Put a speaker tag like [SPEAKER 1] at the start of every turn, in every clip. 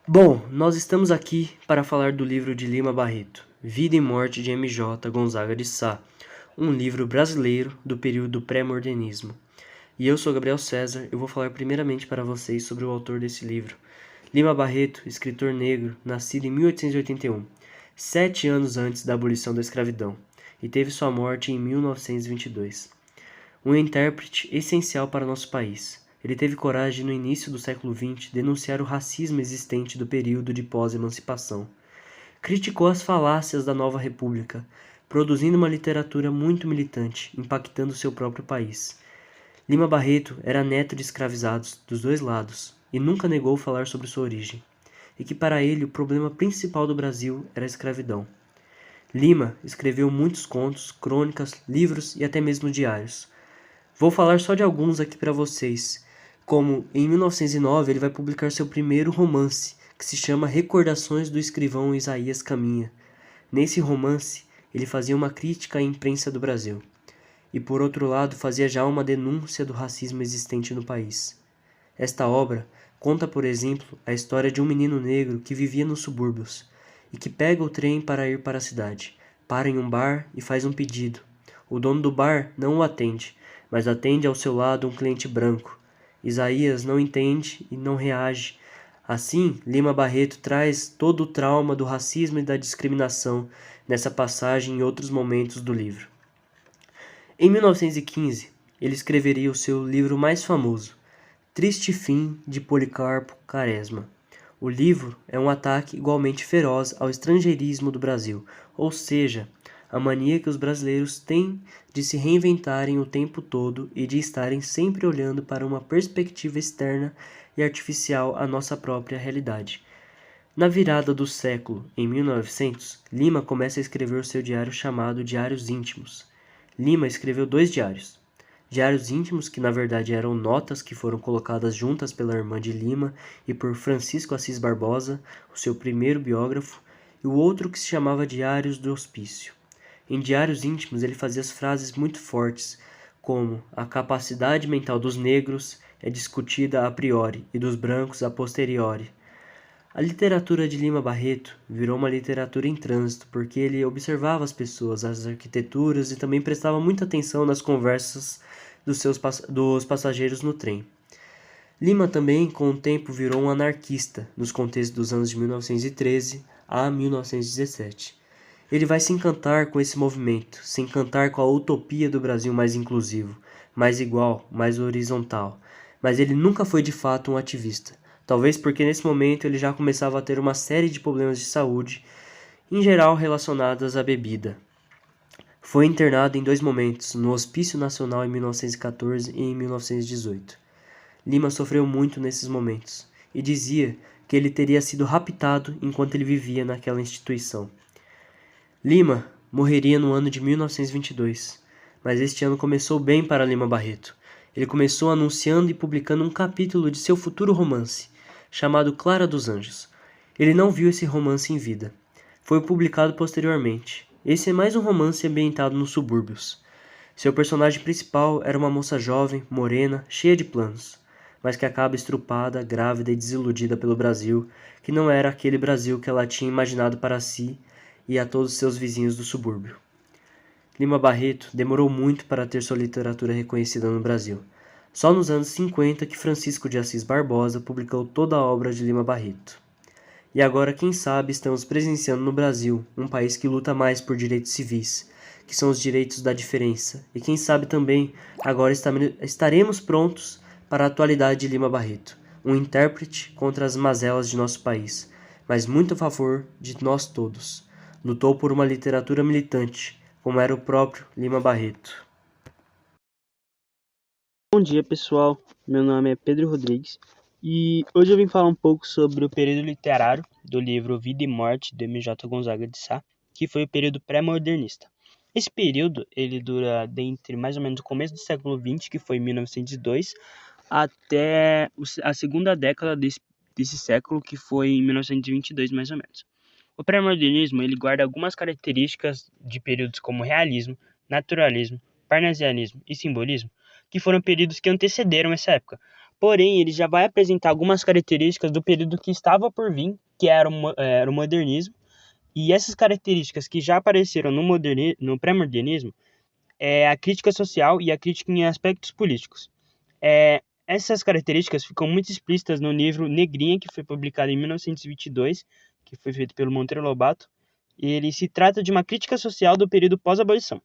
[SPEAKER 1] Bom, nós estamos aqui para falar do livro de Lima Barreto, Vida e Morte de M.J. Gonzaga de Sá, um livro brasileiro do período pré-modernismo. E eu sou Gabriel César e vou falar primeiramente para vocês sobre o autor desse livro. Lima Barreto, escritor negro, nascido em 1881, 7 anos antes da abolição da escravidão, e teve sua morte em 1922. Um intérprete essencial para nosso país. Ele teve coragem, no início do século XX, denunciar o racismo existente do período de pós-emancipação. Criticou as falácias da nova república, produzindo uma literatura muito militante, impactando seu próprio país. Lima Barreto era neto de escravizados dos dois lados e nunca negou falar sobre sua origem, e que para ele o problema principal do Brasil era a escravidão. Lima escreveu muitos contos, crônicas, livros e até mesmo diários. Vou falar só de alguns aqui para vocês, como em 1909 ele vai publicar seu primeiro romance, que se chama Recordações do Escrivão Isaías Caminha. Nesse romance, ele fazia uma crítica à imprensa do Brasil, e por outro lado fazia já uma denúncia do racismo existente no país. Esta obra conta, por exemplo, a história de um menino negro que vivia nos subúrbios, e que pega o trem para ir para a cidade, para em um bar e faz um pedido. O dono do bar não o atende, mas atende ao seu lado um cliente branco. Isaías não entende e não reage. Assim, Lima Barreto traz todo o trauma do racismo e da discriminação nessa passagem e em outros momentos do livro. Em 1915, ele escreveria o seu livro mais famoso, Triste Fim de Policarpo Quaresma. O livro é um ataque igualmente feroz ao estrangeirismo do Brasil, ou seja, a mania que os brasileiros têm de se reinventarem o tempo todo e de estarem sempre olhando para uma perspectiva externa e artificial à nossa própria realidade. Na virada do século, em 1900, Lima começa a escrever o seu diário chamado Diários Íntimos. Lima escreveu 2 diários. Diários íntimos, que na verdade eram notas que foram colocadas juntas pela irmã de Lima e por Francisco Assis Barbosa, o seu primeiro biógrafo, e o outro que se chamava Diários do Hospício. Em Diários Íntimos ele fazia as frases muito fortes, como a capacidade mental dos negros é discutida a priori e dos brancos a posteriori. A literatura de Lima Barreto virou uma literatura em trânsito porque ele observava as pessoas, as arquiteturas e também prestava muita atenção nas conversas dos passageiros no trem. Lima também, com o tempo, virou um anarquista nos contextos dos anos de 1913 a 1917. Ele vai se encantar com esse movimento, se encantar com a utopia do Brasil mais inclusivo, mais igual, mais horizontal. Mas ele nunca foi de fato um ativista. Talvez porque nesse momento ele já começava a ter uma série de problemas de saúde, em geral relacionados à bebida. Foi internado em 2 momentos, no Hospício Nacional em 1914 e em 1918. Lima sofreu muito nesses momentos, e dizia que ele teria sido raptado enquanto ele vivia naquela instituição. Lima morreria no ano de 1922, mas este ano começou bem para Lima Barreto. Ele começou anunciando e publicando um capítulo de seu futuro romance, chamado Clara dos Anjos. Ele não viu esse romance em vida. Foi publicado posteriormente. Esse é mais um romance ambientado nos subúrbios. Seu personagem principal era uma moça jovem, morena, cheia de planos, mas que acaba estrupada, grávida e desiludida pelo Brasil, que não era aquele Brasil que ela tinha imaginado para si e a todos seus vizinhos do subúrbio. Lima Barreto demorou muito para ter sua literatura reconhecida no Brasil. Só nos anos 50 que Francisco de Assis Barbosa publicou toda a obra de Lima Barreto. E agora, quem sabe, estamos presenciando no Brasil um país que luta mais por direitos civis, que são os direitos da diferença. E quem sabe também, agora estaremos prontos para a atualidade de Lima Barreto, um intérprete contra as mazelas de nosso país, mas muito a favor de nós todos. Lutou por uma literatura militante, como era o próprio Lima Barreto.
[SPEAKER 2] Bom dia, pessoal. Meu nome é Pedro Rodrigues e hoje eu vim falar um pouco sobre o período literário do livro Vida e Morte de M.J. Gonzaga de Sá, que foi o período pré-modernista. Esse período ele dura dentre mais ou menos o começo do século XX, que foi 1902, até a segunda década desse século, que foi em 1922 mais ou menos. O pré-modernismo ele guarda algumas características de períodos como realismo, naturalismo, parnasianismo e simbolismo, que foram períodos que antecederam essa época. porém ele já vai apresentar algumas características do período que estava por vir, que era o modernismo, e essas características que já apareceram no pré-modernismo é a crítica social e a crítica em aspectos políticos. Essas características ficam muito explícitas no livro Negrinha, que foi publicado em 1922, que foi feito pelo Monteiro Lobato. Ele se trata de uma crítica social do período pós-abolição.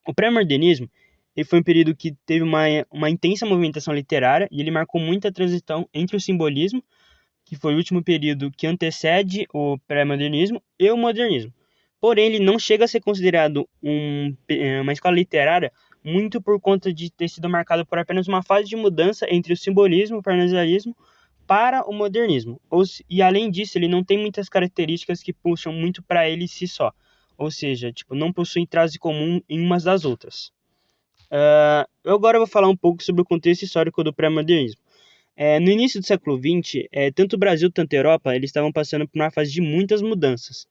[SPEAKER 2] O pré-modernismo ele foi um período que teve uma intensa movimentação literária e ele marcou muito a transição entre o simbolismo, que foi o último período que antecede o pré-modernismo, e o modernismo. Porém, ele não chega a ser considerado uma escola literária muito por conta de ter sido marcado por apenas uma fase de mudança entre o simbolismo, o parnasianismo, para o modernismo. E além disso, ele não tem muitas características que puxam muito para ele si só. Ou seja, não possuem traços em comum em umas das outras. Eu agora vou falar um pouco sobre o contexto histórico do pré-modernismo. No início do século XX, tanto o Brasil quanto a Europa eles estavam passando por uma fase de muitas mudanças.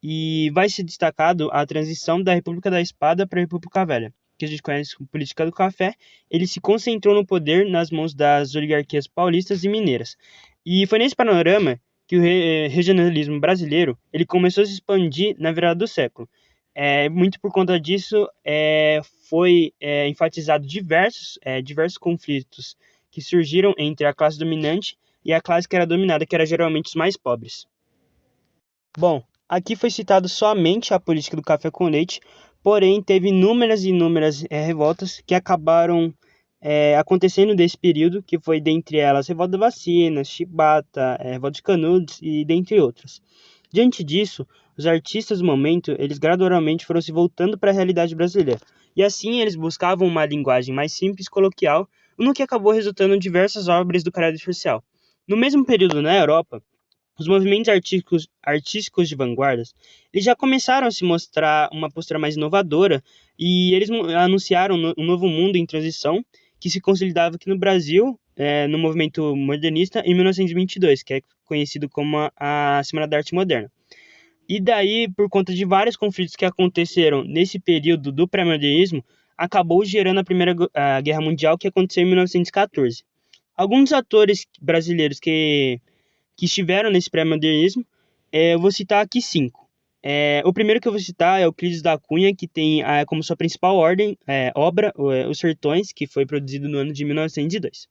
[SPEAKER 2] E vai ser destacado a transição da República da Espada para a República Velha, que a gente conhece como política do café. Ele se concentrou no poder nas mãos das oligarquias paulistas e mineiras. E foi nesse panorama que o regionalismo brasileiro ele começou a se expandir na virada do século. Muito por conta disso, foi enfatizado diversos conflitos que surgiram entre a classe dominante e a classe que era dominada, que era geralmente os mais pobres. Bom, aqui foi citado somente a política do café com leite, porém teve inúmeras revoltas que acabaram acontecendo desse período, que foi dentre elas revolta da vacina, chibata, revolta de Canudos e dentre outras. Diante disso, os artistas do momento, eles gradualmente foram se voltando para a realidade brasileira, e assim eles buscavam uma linguagem mais simples e coloquial, no que acabou resultando em diversas obras do caráter social. No mesmo período na Europa, os movimentos artísticos de vanguardas eles já começaram a se mostrar uma postura mais inovadora e eles anunciaram um novo mundo em transição que se consolidava aqui no Brasil, no movimento modernista, em 1922, que é conhecido como a Semana da Arte Moderna. E daí, por conta de vários conflitos que aconteceram nesse período do pré-modernismo, acabou gerando a Primeira Guerra Mundial, que aconteceu em 1914. Alguns atores brasileiros que estiveram nesse pré-modernismo, eu vou citar aqui 5. O primeiro que eu vou citar é o Euclides da Cunha, que tem como sua principal obra Os Sertões, que foi produzido no ano de 1902.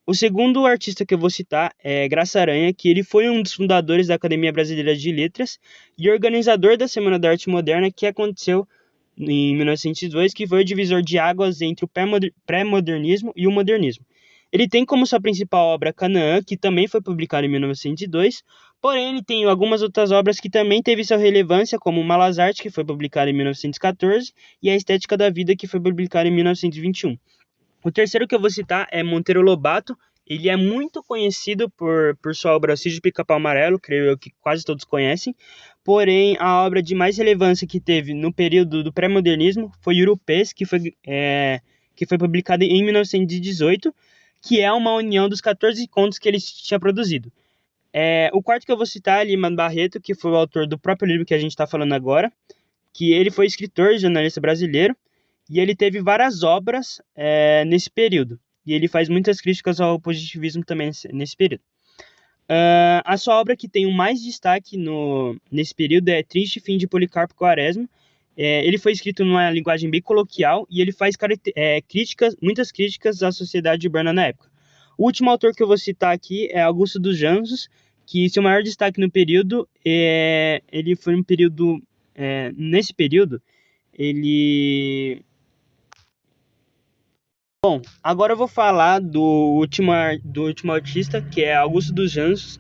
[SPEAKER 2] O segundo artista que eu vou citar é Graça Aranha, que ele foi um dos fundadores da Academia Brasileira de Letras e organizador da Semana da Arte Moderna, que aconteceu em 1902, que foi o divisor de águas entre o pré-modernismo e o modernismo. Ele tem como sua principal obra Canaã, que também foi publicada em 1902, porém ele tem algumas outras obras que também teve sua relevância, como Malazarte, que foi publicada em 1914, e A Estética da Vida, que foi publicada em 1921. O terceiro que eu vou citar é Monteiro Lobato. Ele é muito conhecido por sua obra Sítio do Pica-Pau Amarelo, creio eu que quase todos conhecem. Porém, a obra de mais relevância que teve no período do pré-modernismo foi Urupês, que foi publicada em 1918, que é uma união dos 14 contos que ele tinha produzido. O quarto que eu vou citar é Lima Barreto, que foi o autor do próprio livro que a gente está falando agora, que ele foi escritor e jornalista brasileiro, e ele teve várias obras nesse período. E ele faz muitas críticas ao positivismo também nesse período. A sua obra que tem o mais destaque nesse período é Triste Fim de Policarpo Quaresma. Ele foi escrito numa linguagem bem coloquial e ele faz muitas críticas à sociedade urbana na época. O último autor que eu vou citar aqui é Augusto dos Anjos, que seu maior destaque no período ele foi um período... nesse período, ele... Bom, agora eu vou falar do último artista, que é Augusto dos Anjos.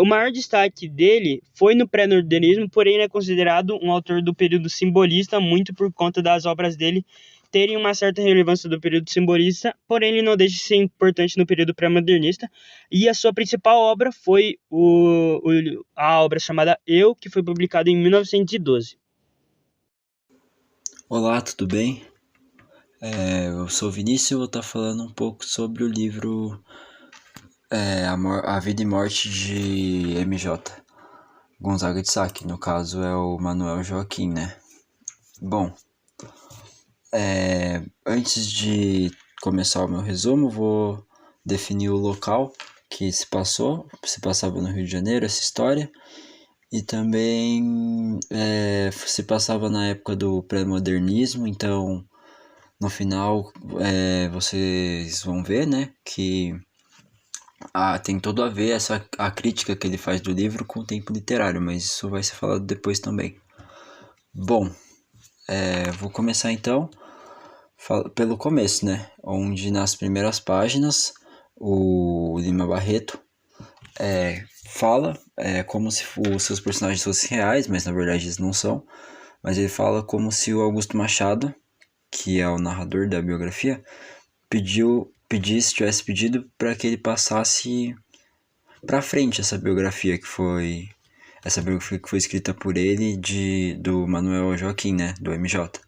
[SPEAKER 2] O maior destaque dele foi no pré-modernismo, porém ele é considerado um autor do período simbolista, muito por conta das obras dele terem uma certa relevância do período simbolista, porém ele não deixa de ser importante no período pré-modernista. E a sua principal obra foi a obra chamada Eu, que foi publicada em 1912.
[SPEAKER 3] Olá, tudo bem? Eu sou o Vinícius e vou estar falando um pouco sobre o livro A Vida e Morte de MJ Gonzaga de Sá, que no caso é o Manuel Joaquim, né? Bom, antes de começar o meu resumo, vou definiu o local que se passava no Rio de Janeiro, essa história, e também se passava na época do pré-modernismo, então no final vocês vão ver, né, que tem tudo a ver a crítica que ele faz do livro com o tempo literário, mas isso vai ser falado depois também. Bom, vou começar então pelo começo, né, onde nas primeiras páginas o Lima Barreto fala como se os seus personagens fossem reais, mas na verdade eles não são. Mas ele fala como se o Augusto Machado, que é o narrador da biografia, tivesse pedido para que ele passasse para frente essa biografia que foi escrita por ele do Manuel Joaquim, né, do MJ,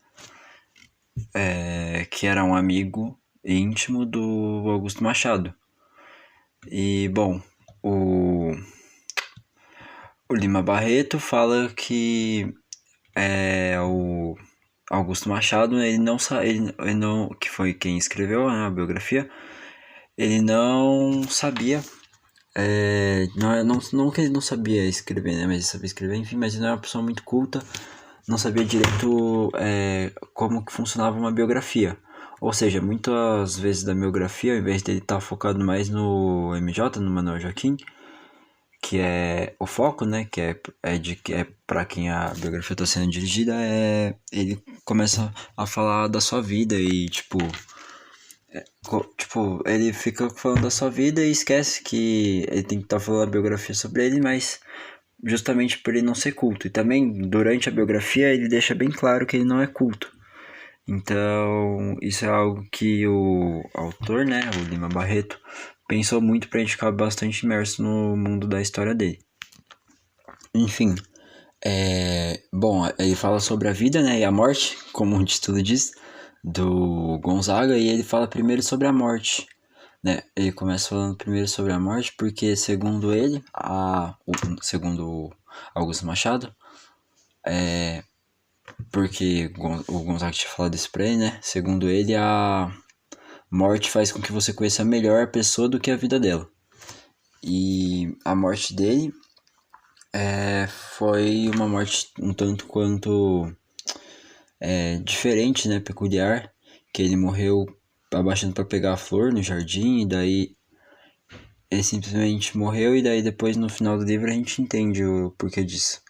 [SPEAKER 3] que era um amigo íntimo do Augusto Machado. E bom, o Lima Barreto fala que o Augusto Machado, ele não, que foi quem escreveu, né, a biografia, ele não sabia, não que ele não sabia escrever, né, mas ele sabia escrever, enfim, mas ele não era uma pessoa muito culta, não sabia direito como que funcionava uma biografia. Ou seja, muitas vezes da biografia, ao invés dele estar focado mais no MJ, no Manuel Joaquim, que é o foco, né, que é para quem a biografia está sendo dirigida, ele começa a falar da sua vida e, tipo, ele fica falando da sua vida e esquece que ele tem que estar falando a biografia sobre ele, mas justamente por ele não ser culto. E também, durante a biografia, ele deixa bem claro que ele não é culto. Então, isso é algo que o autor, né, o Lima Barreto, pensou muito pra gente ficar bastante imerso no mundo da história dele. Enfim, bom, ele fala sobre a vida, né, e a morte, como o título diz, do Gonzaga, e ele fala primeiro sobre a morte, né, ele começa falando primeiro sobre a morte, porque segundo ele, segundo Augusto Machado, porque o Gonzaga tinha falado isso pra ele, né, segundo ele, a morte faz com que você conheça melhor a pessoa do que a vida dela. E a morte dele foi uma morte um tanto quanto diferente, né, peculiar, que ele morreu abaixando para pegar a flor no jardim, e daí ele simplesmente morreu, e daí depois no final do livro a gente entende o porquê disso.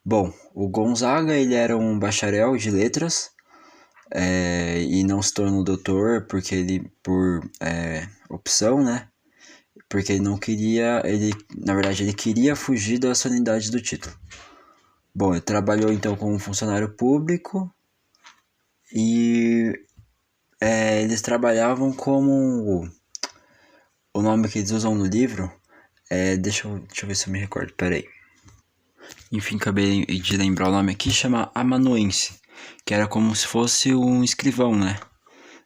[SPEAKER 3] Bom, o Gonzaga, ele era um bacharel de letras, e não se tornou doutor porque ele, por opção, né, porque ele não queria, na verdade ele queria fugir da solenidade do título. Bom, ele trabalhou então como funcionário público e eles trabalhavam como, o nome que eles usam no livro deixa eu ver se eu me recordo, peraí. Enfim, acabei de lembrar o nome aqui, chama amanuense, que era como se fosse um escrivão, né,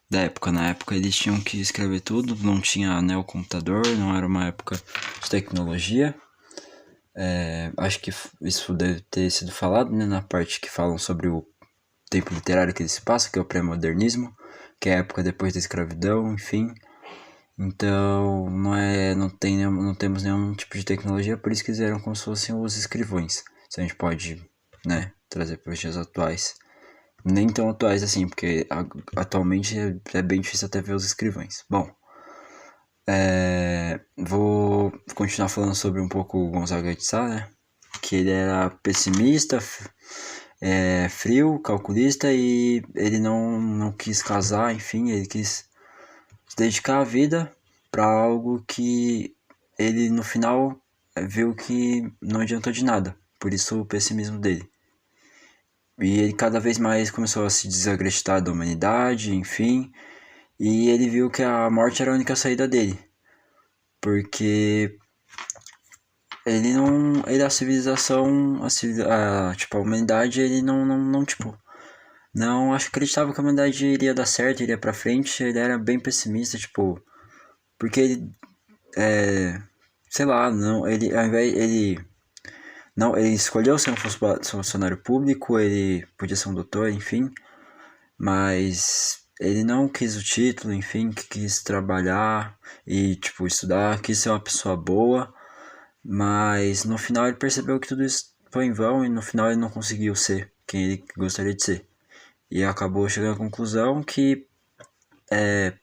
[SPEAKER 3] da época. Na época eles tinham que escrever tudo, não tinha, né, o computador, não era uma época de tecnologia. Acho que isso deve ter sido falado, né, na parte que falam sobre o tempo literário que ele se passa, que é o pré-modernismo, que é a época depois da escravidão, enfim. Então não temos nenhum tipo de tecnologia, por isso que eles eram como se fossem os escrivões. Se a gente pode, né, trazer para os dias atuais. Nem tão atuais assim, porque atualmente é bem difícil até ver os escrivães. Bom, vou continuar falando sobre um pouco o Gonzaga de Sá, né? Que ele era pessimista, frio, calculista, e ele não quis casar, enfim, ele quis se dedicar a vida para algo que ele no final viu que não adiantou de nada, por isso o pessimismo dele. E ele cada vez mais começou a se desacreditar da humanidade, enfim, e ele viu que a morte era a única saída dele, porque a civilização, tipo, a humanidade, ele não acreditava que a humanidade iria dar certo, iria pra frente. Ele era bem pessimista, tipo, porque ele, sei lá, não, ele, ao invés, ele escolheu ser um funcionário público, ele podia ser um doutor, enfim, mas ele não quis o título, enfim, que quis trabalhar e, tipo, estudar, quis ser uma pessoa boa, mas no final ele percebeu que tudo isso foi em vão e no final ele não conseguiu ser quem ele gostaria de ser. E acabou chegando à conclusão que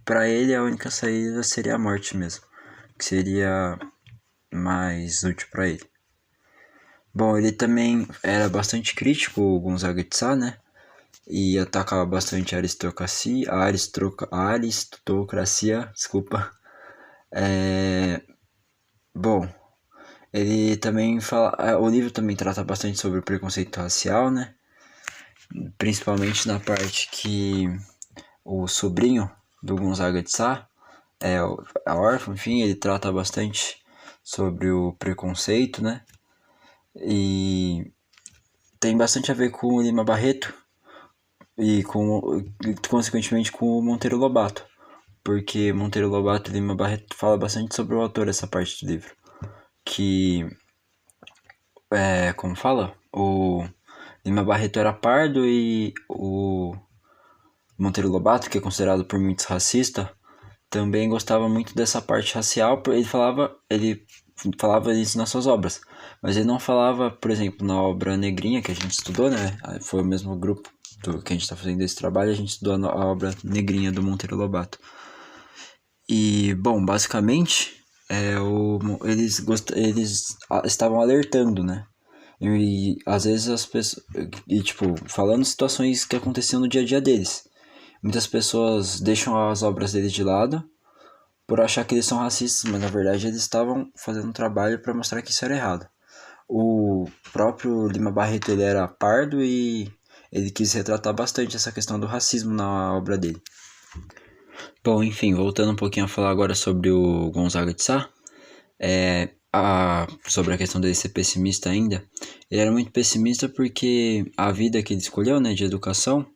[SPEAKER 3] para ele a única saída seria a morte mesmo, que seria mais útil para ele. Bom, ele também era bastante crítico, o Gonzaga de Sá, né? E atacava bastante a aristocracia, desculpa. Bom, ele também fala, o livro também trata bastante sobre o preconceito racial, né? Principalmente na parte que o sobrinho do Gonzaga de Sá é órfão, enfim, ele trata bastante sobre o preconceito, né? E tem bastante a ver com o Lima Barreto e consequentemente com o Monteiro Lobato, porque Monteiro Lobato e Lima Barreto fala bastante sobre o autor essa parte do livro, que como fala, o Lima Barreto era pardo e o Monteiro Lobato, que é considerado por muitos racista, também gostava muito dessa parte racial. Ele falava isso nas suas obras, mas ele não falava, por exemplo, na obra Negrinha, que a gente estudou, né? Foi o mesmo grupo que a gente está fazendo esse trabalho, a gente estudou a obra Negrinha do Monteiro Lobato. E, bom, basicamente, eles estavam alertando, né? E às vezes as pessoas, tipo, falando situações que aconteciam no dia a dia deles. Muitas pessoas deixam as obras deles de lado por achar que eles são racistas, mas na verdade eles estavam fazendo um trabalho para mostrar que isso era errado. O próprio Lima Barreto, ele era pardo e ele quis retratar bastante essa questão do racismo na obra dele. Bom, enfim, voltando um pouquinho a falar agora sobre o Gonzaga de Sá, sobre a questão dele ser pessimista ainda, ele era muito pessimista porque a vida que ele escolheu, né, de educação,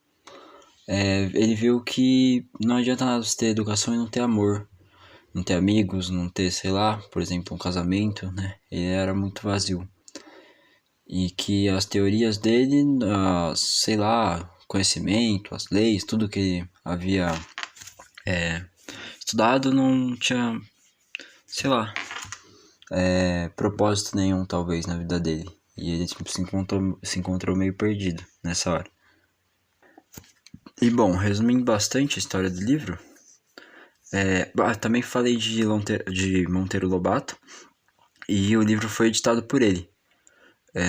[SPEAKER 3] ele viu que não adianta nada você ter educação e não ter amor, não ter amigos, não ter, sei lá, por exemplo, um casamento, né, ele era muito vazio. E que as teorias dele, sei lá, conhecimento, as leis, tudo que ele havia estudado não tinha, sei lá, propósito nenhum talvez na vida dele. E ele se encontrou meio perdido nessa hora. E bom, resumindo bastante a história do livro, também falei de Monteiro Lobato, e o livro foi editado por ele.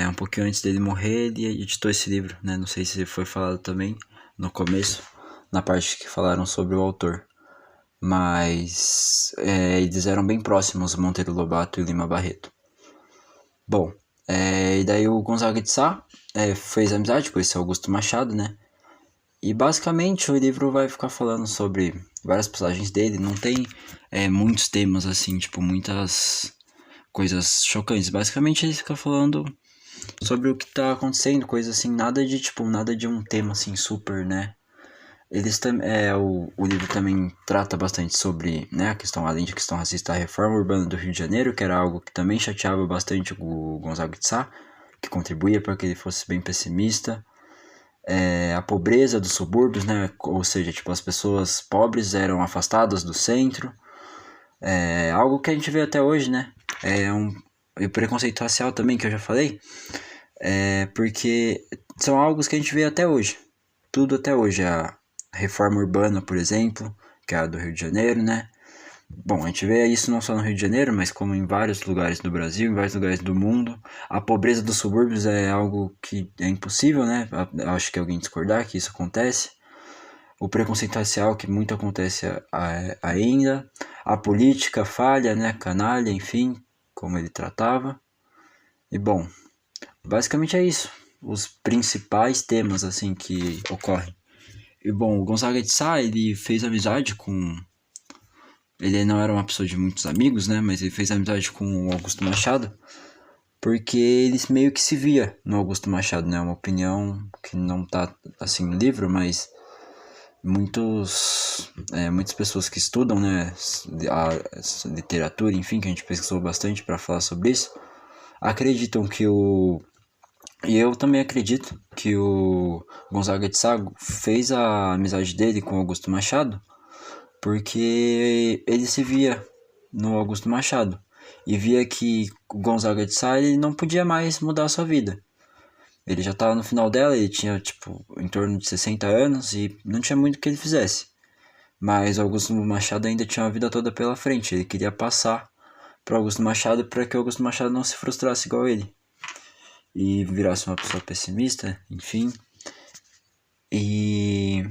[SPEAKER 3] Um pouquinho antes dele morrer, ele editou esse livro, né? Não sei se foi falado também no começo, na parte que falaram sobre o autor. Mas eles eram bem próximos, Monteiro Lobato e Lima Barreto. Bom, e daí o Gonzaga de Sá fez amizade com esse Augusto Machado, né? E basicamente o livro vai ficar falando sobre várias passagens dele, não tem muitos temas assim, tipo, muitas coisas chocantes. Basicamente ele fica falando sobre o que tá acontecendo, coisas assim, nada de um tema assim super, né? O livro também trata bastante sobre, né, a questão, além de questão racista, a reforma urbana do Rio de Janeiro, que era algo que também chateava bastante o Gonzaga de Sá, que contribuía para que ele fosse bem pessimista. A pobreza dos subúrbios, né, ou seja, tipo, as pessoas pobres eram afastadas do centro, algo que a gente vê até hoje, né, e o preconceito racial também, que eu já falei, porque são algo que a gente vê até hoje, tudo até hoje, a reforma urbana, por exemplo, que é a do Rio de Janeiro, né? Bom, a gente vê isso não só no Rio de Janeiro, mas como em vários lugares do Brasil, em vários lugares do mundo. A pobreza dos subúrbios é algo que é impossível, né? Acho que alguém discordar que isso acontece. O preconceito racial, que muito acontece ainda. A política falha, né? Canalha, enfim, como ele tratava. E bom, basicamente é isso. Os principais temas, assim, que ocorrem. E bom, o Gonzaga de Sá, ele fez amizade com... Ele não era uma pessoa de muitos amigos, né? Mas ele fez amizade com o Augusto Machado, porque ele meio que se via no Augusto Machado, né? Uma opinião que não tá assim no livro, mas muitas pessoas que estudam, né, a literatura, enfim, que a gente pesquisou bastante para falar sobre isso, acreditam que o E eu também acredito que o Gonzaga de Sá fez a amizade dele com Augusto Machado porque ele se via no Augusto Machado e via que o Gonzaga de Sá ele não podia mais mudar a sua vida. Ele já estava no final dela, ele tinha tipo em torno de 60 anos e não tinha muito que ele fizesse. Mas Augusto Machado ainda tinha uma vida toda pela frente, ele queria passar para Augusto Machado para que Augusto Machado não se frustrasse igual ele e virasse uma pessoa pessimista, enfim. E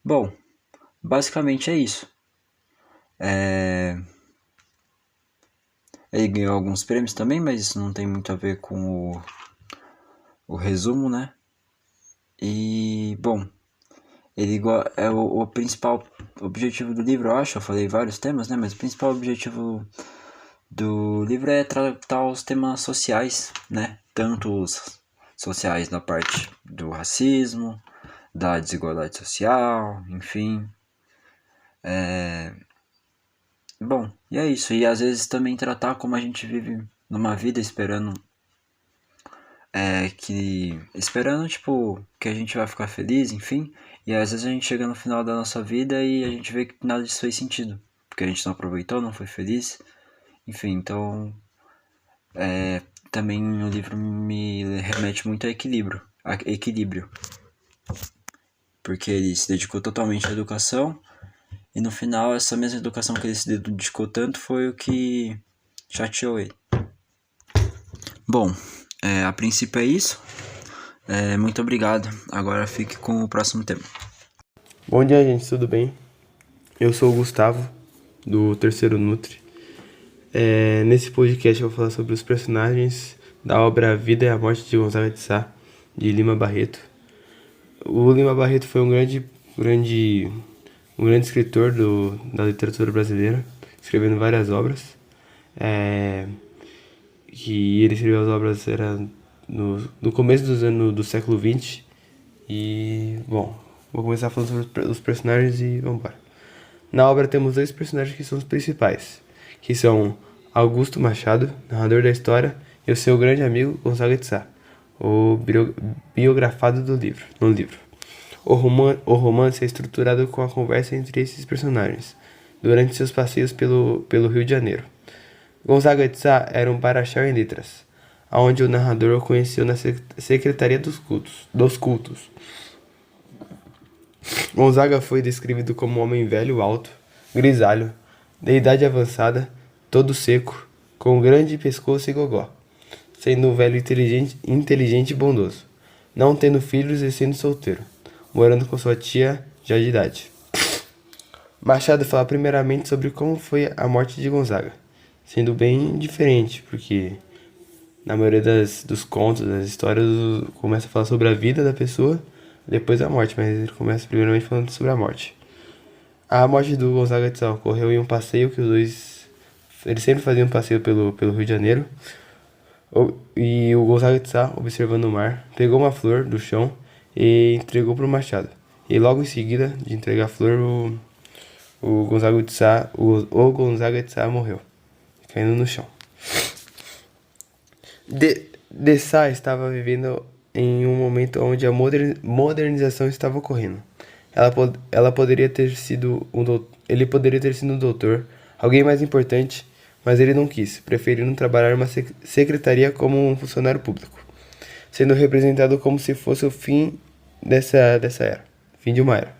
[SPEAKER 3] bom, basicamente é isso. Ele ganhou alguns prêmios também, mas isso não tem muito a ver com o resumo, né? E, bom, ele é o principal objetivo do livro, eu acho. Eu falei vários temas, né? Mas o principal objetivo do livro é tratar os temas sociais, né? Tanto os sociais na parte do racismo, da desigualdade social, enfim. Bom, e é isso. E às vezes também tratar como a gente vive numa vida esperando tipo, que a gente vai ficar feliz, enfim. E às vezes a gente chega no final da nossa vida e a gente vê que nada disso fez sentido. Porque a gente não aproveitou, não foi feliz. Enfim, então também o livro me remete muito a equilíbrio. Porque ele se dedicou totalmente à educação. E no final, essa mesma educação que ele se dedicou tanto foi o que chateou ele. Bom, a princípio é isso. Muito obrigado. Agora fique com o próximo tema.
[SPEAKER 4] Bom dia, gente, tudo bem? Eu sou o Gustavo, do Terceiro Nutri. Nesse podcast eu vou falar sobre os personagens da obra A Vida e a Morte de Gonzaga de Sá, de Lima Barreto. O Lima Barreto foi um grande escritor da literatura brasileira, escrevendo várias obras. Que ele escreveu as obras no começo do século XX. E, bom, vou começar falando sobre os personagens e vamos embora. Na obra temos dois personagens que são os principais, que são Augusto Machado, narrador da história, e o seu grande amigo Gonzaga de Sá, o biografado no livro. O romance é estruturado com a conversa entre esses personagens, durante seus passeios pelo Rio de Janeiro. Gonzaga de Sá era um baraxá em letras, onde o narrador o conheceu na Secretaria dos Cultos. Gonzaga foi descrito como um homem velho, alto, grisalho, de idade avançada, todo seco, com um grande pescoço e gogó, sendo um velho inteligente e bondoso, não tendo filhos e sendo solteiro, morando com sua tia já de idade. Machado fala primeiramente sobre como foi a morte de Gonzaga, sendo bem diferente, porque na maioria dos contos, das histórias, começa a falar sobre a vida da pessoa, depois a morte, mas ele começa primeiramente falando sobre a morte. A morte do Gonzaga de Sá ocorreu em um passeio que os dois... Eles sempre faziam um passeio pelo Rio de Janeiro. E o Gonzaga de Sá, observando o mar, pegou uma flor do chão e entregou para o Machado. E logo em seguida de entregar a flor, o Gonzaga de Sá morreu, caindo no chão. De Sá estava vivendo em um momento onde a modernização estava ocorrendo. Ele poderia ter sido um doutor, alguém mais importante, mas ele não quis, preferindo trabalhar em uma secretaria como um funcionário público, sendo representado como se fosse o fim dessa era, fim de uma era,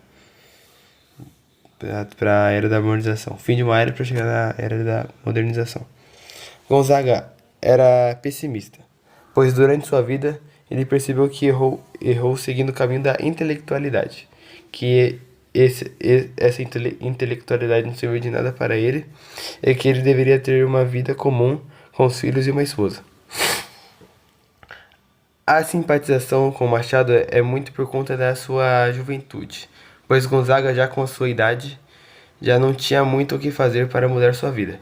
[SPEAKER 4] para a era da modernização, fim de uma era para chegar na era da modernização. Gonzaga era pessimista, pois durante sua vida ele percebeu que errou seguindo o caminho da intelectualidade, que essa intelectualidade não serviu de nada para ele, e que ele deveria ter uma vida comum com os filhos e uma esposa. A simpatização com Machado é muito por conta da sua juventude, pois Gonzaga, já com a sua idade, já não tinha muito o que fazer para mudar sua vida.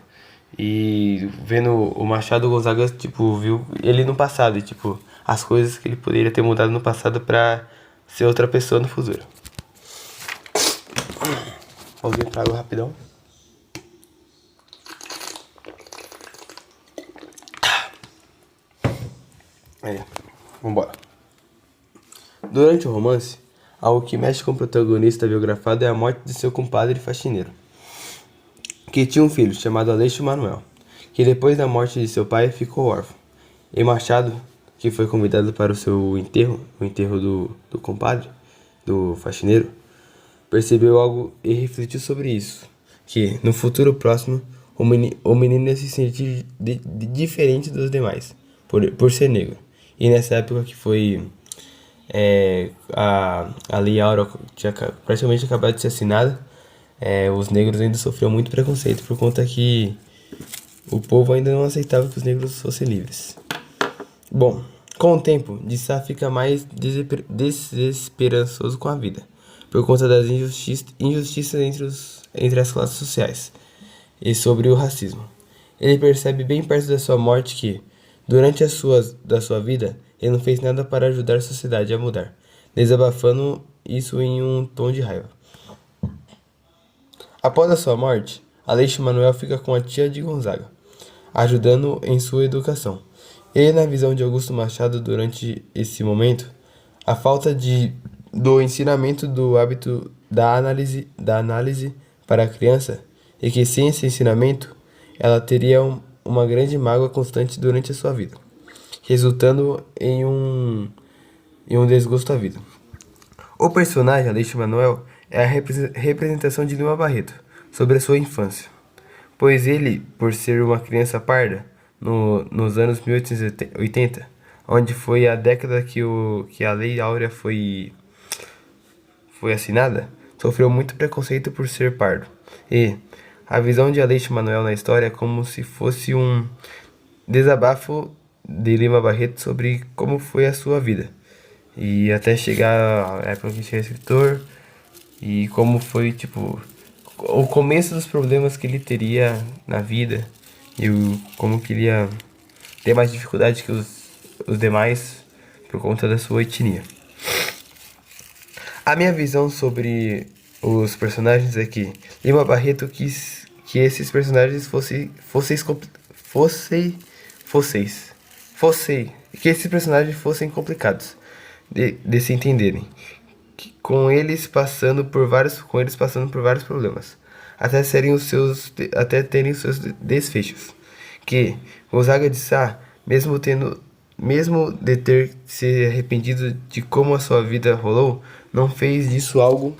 [SPEAKER 4] E vendo o Machado, Gonzaga, tipo, viu ele no passado, e, tipo, as coisas que ele poderia ter mudado no passado para ser outra pessoa no futuro. Alguém pra água rapidão? Vambora. Durante o romance, algo que mexe com o protagonista biografado é a morte de seu compadre faxineiro, que tinha um filho chamado Aleixo Manuel, que depois da morte de seu pai ficou órfão. E Machado, que foi convidado para o seu enterro, o enterro do compadre, do faxineiro, percebeu algo e refletiu sobre isso, que no futuro próximo o menino ia se sentir diferente dos demais, por ser negro. E nessa época que foi a Lei Áurea tinha praticamente acabado de ser assinada, os negros ainda sofriam muito preconceito por conta que o povo ainda não aceitava que os negros fossem livres. Bom, com o tempo, de Sá fica mais desesperançoso com a vida, por conta das injustiças entre as classes sociais e sobre o racismo. Ele percebe bem perto da sua morte que, durante da sua vida, ele não fez nada para ajudar a sociedade a mudar, desabafando isso em um tom de raiva. Após a sua morte, Aleixo Manuel fica com a tia de Gonzaga, ajudando em sua educação. E na visão de Augusto Machado durante esse momento, a falta do ensinamento do hábito da análise para a criança, e que sem esse ensinamento, ela teria uma grande mágoa constante durante a sua vida, resultando em um desgosto à vida. O personagem Aleixo Manuel é a representação de Lima Barreto sobre a sua infância, pois ele, por ser uma criança parda, nos anos 1880, onde foi a década que a Lei Áurea foi assinada, sofreu muito preconceito por ser pardo. E a visão de Aleixo Manuel na história é como se fosse um desabafo de Lima Barreto sobre como foi a sua vida, e até chegar à época que tinha escritor, e como foi, tipo, o começo dos problemas que ele teria na vida, e como que ele ia ter mais dificuldade que os demais por conta da sua etnia. A minha visão sobre os personagens é que Lima Barreto quis que esses personagens que esses personagens fossem complicados de se entenderem, com eles passando por vários problemas, até terem os seus desfechos. Que Gonzaga de Sá, mesmo de ter se arrependido de como a sua vida rolou, não fez disso algo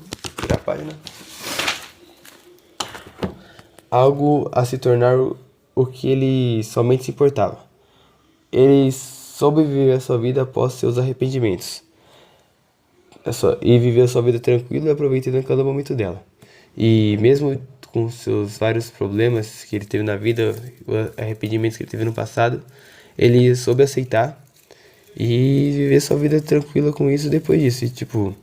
[SPEAKER 4] a se tornar o que ele somente se importava. Ele soube viver a sua vida após seus arrependimentos, e viveu a sua vida tranquila e aproveitando cada momento dela. E mesmo com seus vários problemas que ele teve na vida, arrependimentos que ele teve no passado, ele soube aceitar e viver sua vida tranquila com isso depois disso. E, tipo,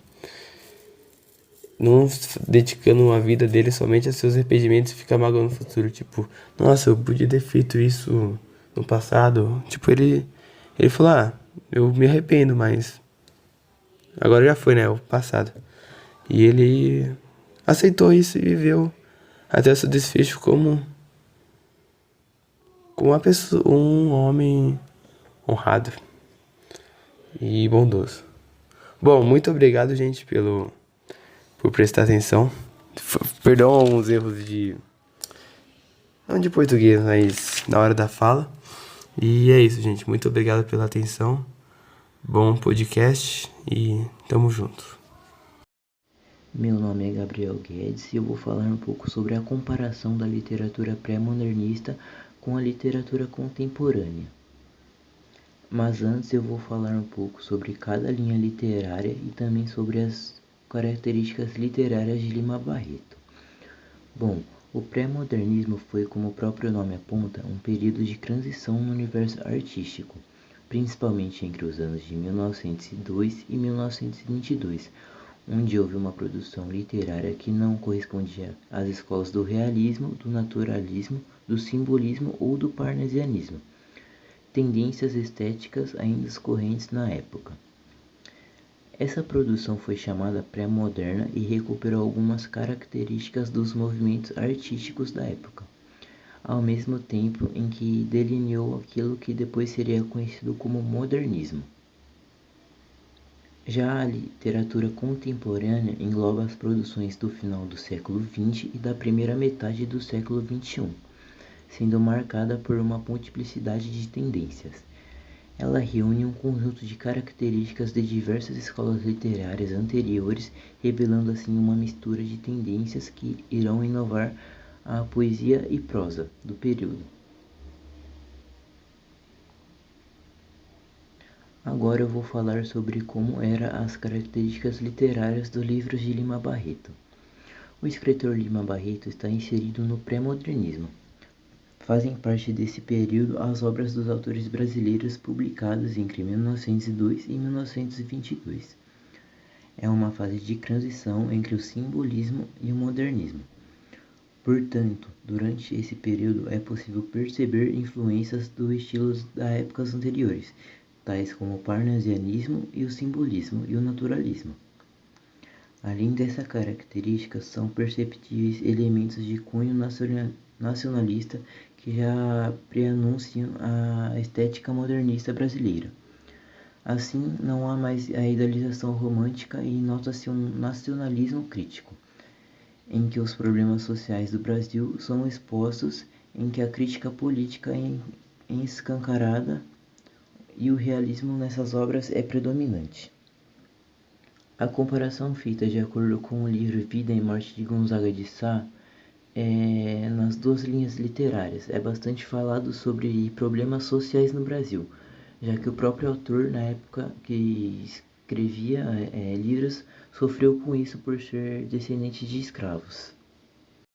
[SPEAKER 4] não dedicando a vida dele somente a seus arrependimentos e ficar magoando no futuro. Tipo, nossa, eu podia ter feito isso no passado. Tipo, ele falou, eu me arrependo, mas agora já foi, né, o passado. E ele aceitou isso e viveu até seu desfecho como uma pessoa, um homem honrado e bondoso. Bom, muito obrigado, gente, por prestar atenção. Perdão alguns erros não de português, mas na hora da fala. E é isso, gente. Muito obrigado pela atenção. Bom podcast e tamo junto.
[SPEAKER 5] Meu nome é Gabriel Guedes e eu vou falar um pouco sobre a comparação da literatura pré-modernista com a literatura contemporânea. Mas antes eu vou falar um pouco sobre cada linha literária e também sobre as características literárias de Lima Barreto. Bom, o pré-modernismo foi, como o próprio nome aponta, um período de transição no universo artístico, principalmente entre os anos de 1902 e 1922, onde houve uma produção literária que não correspondia às escolas do realismo, do naturalismo, do simbolismo ou do parnasianismo, tendências estéticas ainda correntes na época. Essa produção foi chamada pré-moderna e recuperou algumas características dos movimentos artísticos da época, ao mesmo tempo em que delineou aquilo que depois seria conhecido como modernismo. Já a literatura contemporânea engloba as produções do final do século XX e da primeira metade do século XXI, sendo marcada por uma multiplicidade de tendências. Ela reúne um conjunto de características de diversas escolas literárias anteriores, revelando assim uma mistura de tendências que irão inovar a poesia e prosa do período. Agora eu vou falar sobre como eram as características literárias dos livros de Lima Barreto. O escritor Lima Barreto está inserido no pré-modernismo. Fazem parte desse período as obras dos autores brasileiros publicadas entre 1902 e 1922. É uma fase de transição entre o simbolismo e o modernismo. Portanto, durante esse período é possível perceber influências dos estilos das épocas anteriores, tais como o parnasianismo e o simbolismo e o naturalismo. Além dessa característica, são perceptíveis elementos de cunho nacionalista que já preanunciam a estética modernista brasileira. Assim, não há mais a idealização romântica e nota-se um nacionalismo crítico, em que os problemas sociais do Brasil são expostos, em que a crítica política é escancarada e o realismo nessas obras é predominante. A comparação feita de acordo com o livro Vida e Morte de Gonzaga de Sá é nas duas linhas literárias. É bastante falado sobre problemas sociais no Brasil, já que o próprio autor, na época que escrevia livros, sofreu com isso por ser descendente de escravos.